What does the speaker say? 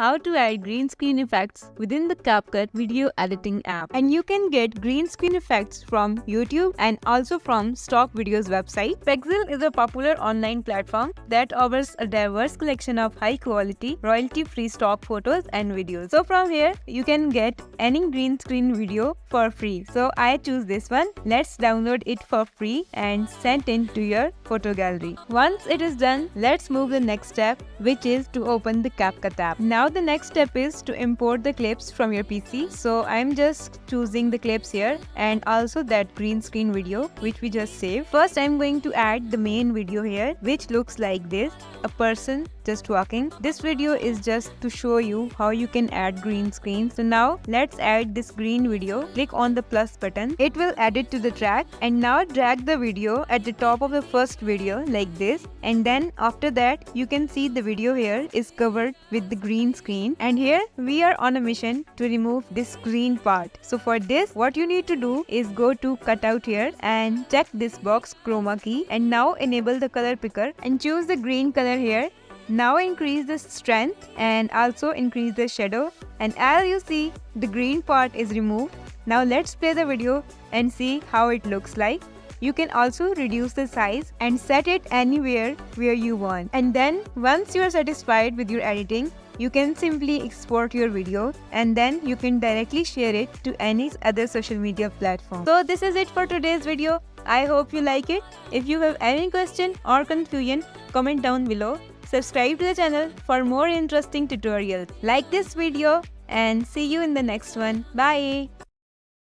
how to add green screen effects within the CapCut video editing app. And you can get green screen effects from YouTube and also from stock videos website. Pexel is a popular online platform that offers a diverse collection of high quality, royalty-free stock photos and videos. So from here, you can get any green screen video for free. So I choose this one. Let's download it for free and send it to your photo gallery. Once it is done, let's move the next step, which is to open the CapCut app. Now the next step is to import the clips from your PC. So I'm just choosing the clips here and also that green screen video which we just saved. First I'm going to add the main video here, which looks like this, a person just walking. This video is just to show you how you can add green screen. So now let's add this green video. Click on the plus button. It will add it to the track, and now drag the video at the top of the first video like this, and then after that you can see the video here is covered with the green screen, and here we are on a mission to remove this green part. So for this, what you need to do is go to cutout here and check this box chroma key, and now enable the color picker and choose the green color here. Now increase the strength and also increase the shadow, and as you see, the green part is removed. Now let's play the video and see how it looks like. You can also reduce the size and set it anywhere where you want. And then once you are satisfied with your editing, you can simply export your video and then you can directly share it to any other social media platform. So this is it for today's video. I hope you like it. If you have any question or confusion, comment down below. Subscribe to the channel for more interesting tutorials. Like this video and see you in the next one. Bye.